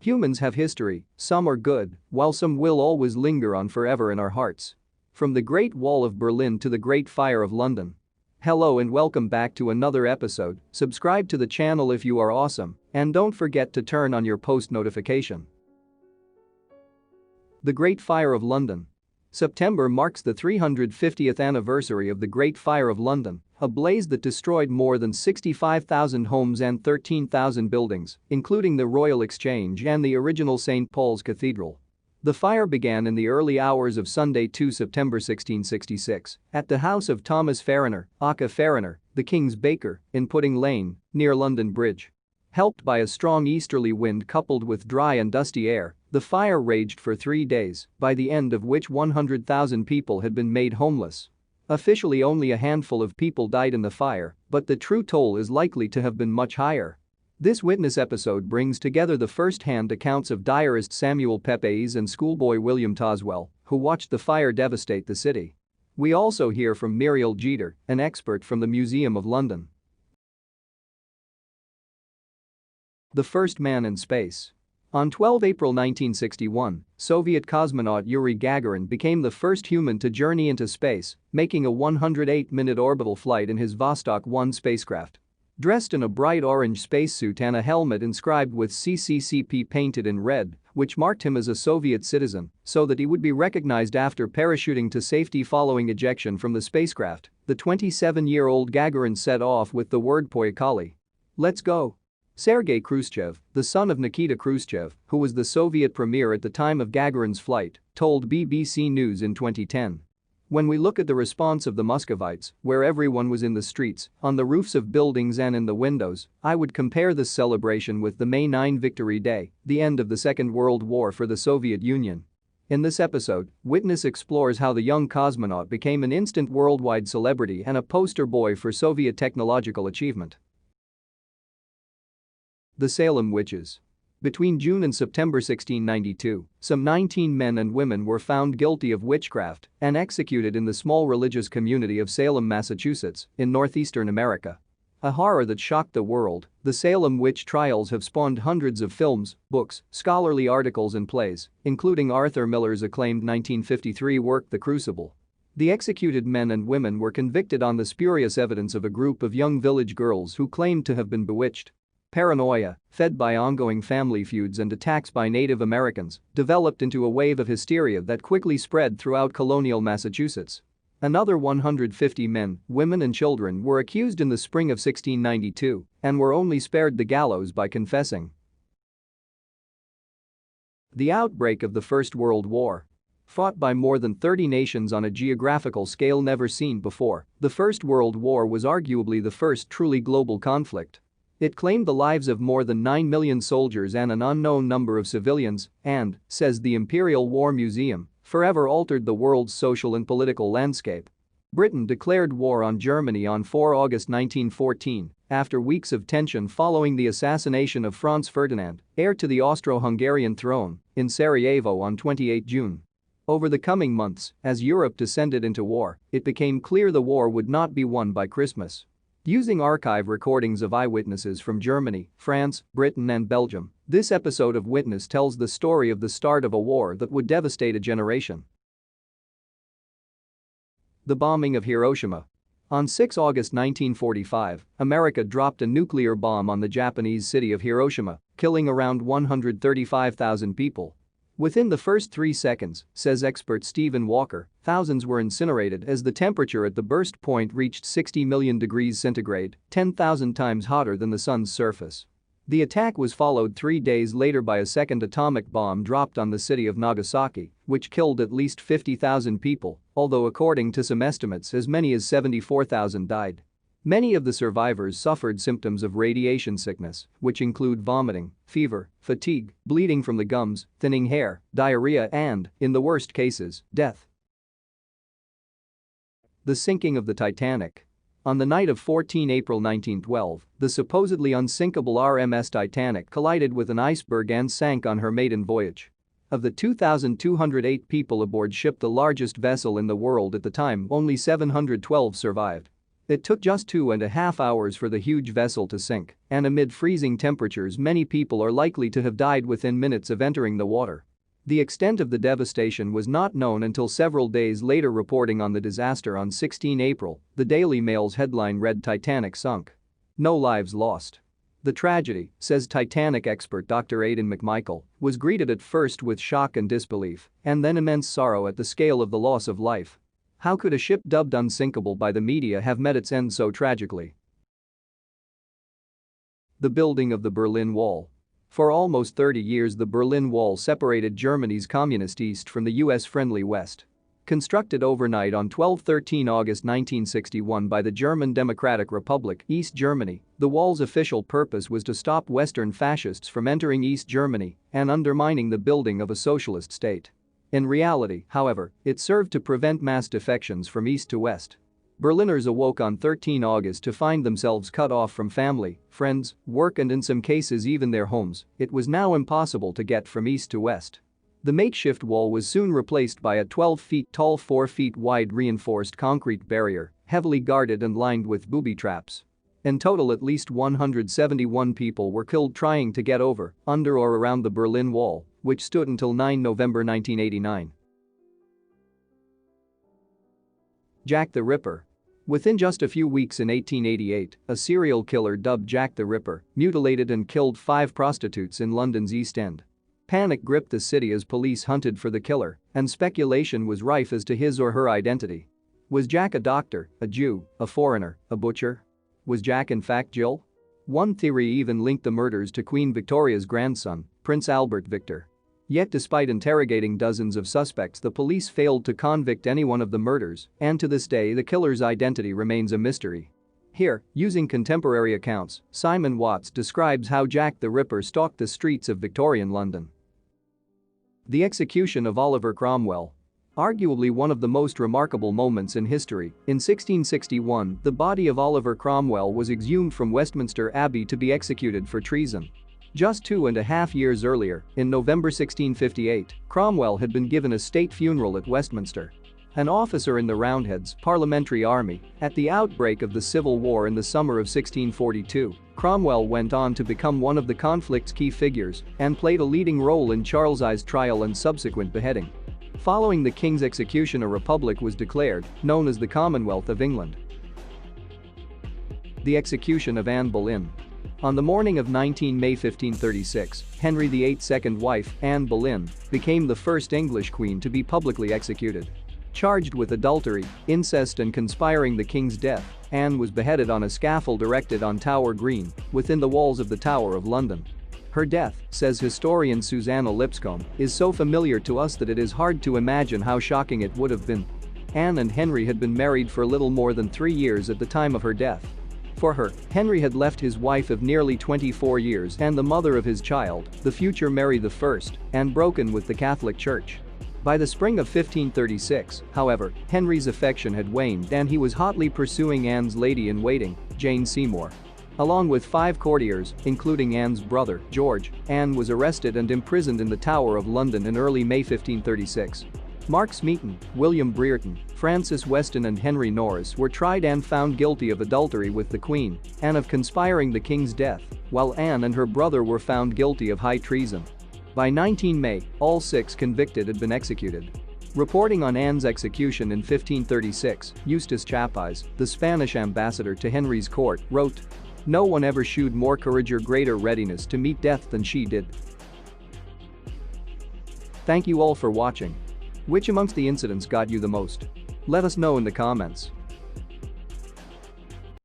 Humans have history, some are good, while some will always linger on forever in our hearts. From the Great Wall of Berlin to the Great Fire of London. Hello and welcome back to another episode. Subscribe to the channel if you are awesome, and don't forget to turn on your post notification. The Great Fire of London. September marks the 350th anniversary of the Great Fire of London, a blaze that destroyed more than 65,000 homes and 13,000 buildings, including the Royal Exchange and the original St. Paul's Cathedral. The fire began in the early hours of Sunday 2 September 1666 at the house of Thomas Farriner, aka Farriner, the King's baker, in Pudding Lane, near London Bridge. Helped by a strong easterly wind coupled with dry and dusty air, the fire raged for 3 days, by the end of which 100,000 people had been made homeless. Officially only a handful of people died in the fire, but the true toll is likely to have been much higher. This witness episode brings together the first-hand accounts of diarist Samuel Pepys and schoolboy William Toswell, who watched the fire devastate the city. We also hear from Muriel Jeter, an expert from the Museum of London. The first man in space. On 12 April 1961, Soviet cosmonaut Yuri Gagarin became the first human to journey into space, making a 108-minute orbital flight in his Vostok 1 spacecraft. Dressed in a bright orange spacesuit and a helmet inscribed with CCCP painted in red, which marked him as a Soviet citizen, so that he would be recognized after parachuting to safety following ejection from the spacecraft, the 27-year-old Gagarin set off with the word Poyakali. Let's go. Sergei Khrushchev, the son of Nikita Khrushchev, who was the Soviet premier at the time of Gagarin's flight, told BBC News in 2010. When we look at the response of the Muscovites, where everyone was in the streets, on the roofs of buildings and in the windows, I would compare this celebration with the May 9 Victory Day, the end of the Second World War for the Soviet Union. In this episode, Witness explores how the young cosmonaut became an instant worldwide celebrity and a poster boy for Soviet technological achievement. The Salem Witches. Between June and September 1692, some 19 men and women were found guilty of witchcraft and executed in the small religious community of Salem, Massachusetts, in northeastern America. A horror that shocked the world, the Salem witch trials have spawned hundreds of films, books, scholarly articles and plays, including Arthur Miller's acclaimed 1953 work The Crucible. The executed men and women were convicted on the spurious evidence of a group of young village girls who claimed to have been bewitched. Paranoia, fed by ongoing family feuds and attacks by Native Americans, developed into a wave of hysteria that quickly spread throughout colonial Massachusetts. Another 150 men, women and children were accused in the spring of 1692 and were only spared the gallows by confessing. The outbreak of the First World War. Fought by more than 30 nations on a geographical scale never seen before, the First World War was arguably the first truly global conflict. It claimed the lives of more than 9 million soldiers and an unknown number of civilians and, says the Imperial War Museum, forever altered the world's social and political landscape. Britain declared war on Germany on 4 August 1914, after weeks of tension following the assassination of Franz Ferdinand, heir to the Austro-Hungarian throne, in Sarajevo on 28 June. Over the coming months, as Europe descended into war, it became clear the war would not be won by Christmas. Using archive recordings of eyewitnesses from Germany, France, Britain and Belgium, this episode of Witness tells the story of the start of a war that would devastate a generation. The bombing of Hiroshima. On 6 August 1945, America dropped a nuclear bomb on the Japanese city of Hiroshima, killing around 135,000 people. Within the first 3 seconds, says expert Stephen Walker, thousands were incinerated as the temperature at the burst point reached 60 million degrees centigrade, 10,000 times hotter than the sun's surface. The attack was followed 3 days later by a second atomic bomb dropped on the city of Nagasaki, which killed at least 50,000 people, although according to some estimates as many as 74,000 died. Many of the survivors suffered symptoms of radiation sickness, which include vomiting, fever, fatigue, bleeding from the gums, thinning hair, diarrhea and, in the worst cases, death. The sinking of the Titanic. On the night of 14 April 1912, the supposedly unsinkable RMS Titanic collided with an iceberg and sank on her maiden voyage. Of the 2,208 people aboard ship, the largest vessel in the world at the time, only 712 survived. It took just 2.5 hours for the huge vessel to sink, and amid freezing temperatures many people are likely to have died within minutes of entering the water. The extent of the devastation was not known until several days later. Reporting on the disaster on 16 April, the Daily Mail's headline read "Titanic sunk. No lives lost." The tragedy, says Titanic expert Dr. Aidan McMichael, was greeted at first with shock and disbelief, and then immense sorrow at the scale of the loss of life. How could a ship dubbed unsinkable by the media have met its end so tragically? The building of the Berlin Wall. For almost 30 years the Berlin Wall separated Germany's communist East from the US-friendly West. Constructed overnight on 12-13 August 1961 by the German Democratic Republic, East Germany, the wall's official purpose was to stop Western fascists from entering East Germany and undermining the building of a socialist state. In reality, however, it served to prevent mass defections from east to west. Berliners awoke on 13 August to find themselves cut off from family, friends, work and in some cases even their homes. It was now impossible to get from east to west. The makeshift wall was soon replaced by a 12 feet tall 4 feet wide reinforced concrete barrier, heavily guarded and lined with booby traps. In total at least 171 people were killed trying to get over, under or around the Berlin Wall, which stood until 9 November 1989. Jack the Ripper. Within just a few weeks in 1888, a serial killer dubbed Jack the Ripper mutilated and killed 5 prostitutes in London's East End. Panic gripped the city as police hunted for the killer, and speculation was rife as to his or her identity. Was Jack a doctor, a Jew, a foreigner, a butcher? Was Jack in fact Jill? One theory even linked the murders to Queen Victoria's grandson, Prince Albert Victor. Yet despite interrogating dozens of suspects, the police failed to convict anyone of the murders, and to this day the killer's identity remains a mystery. Here, using contemporary accounts, Simon Watts describes how Jack the Ripper stalked the streets of Victorian London. The execution of Oliver Cromwell. Arguably one of the most remarkable moments in history, in 1661, the body of Oliver Cromwell was exhumed from Westminster Abbey to be executed for treason. Just 2.5 years earlier, in November 1658, Cromwell had been given a state funeral at Westminster. An officer in the Roundheads parliamentary army, at the outbreak of the Civil War in the summer of 1642, Cromwell went on to become one of the conflict's key figures and played a leading role in Charles I's trial and subsequent beheading. Following the king's execution, a republic was declared, known as the Commonwealth of England. The execution of Anne Boleyn. On the morning of 19 May 1536, Henry VIII's second wife, Anne Boleyn, became the first English queen to be publicly executed. Charged with adultery, incest and conspiring the king's death, Anne was beheaded on a scaffold erected on Tower Green, within the walls of the Tower of London. Her death, says historian Susanna Lipscomb, is so familiar to us that it is hard to imagine how shocking it would have been. Anne and Henry had been married for a little more than 3 years at the time of her death. For her, Henry had left his wife of nearly 24 years and the mother of his child, the future Mary I, and broken with the Catholic Church. By the spring of 1536, however, Henry's affection had waned and he was hotly pursuing Anne's lady-in-waiting, Jane Seymour. Along with 5 courtiers, including Anne's brother, George, Anne was arrested and imprisoned in the Tower of London in early May 1536. Mark Smeaton, William Brereton, Francis Weston and Henry Norris were tried and found guilty of adultery with the Queen and of conspiring the king's death, while Anne and her brother were found guilty of high treason. By 19 May, all 6 convicted had been executed. Reporting on Anne's execution in 1536, Eustace Chapais, the Spanish ambassador to Henry's court, wrote, "No one ever shewed more courage or greater readiness to meet death than she did." Thank you all for watching. Which amongst the incidents got you the most? Let us know in the comments.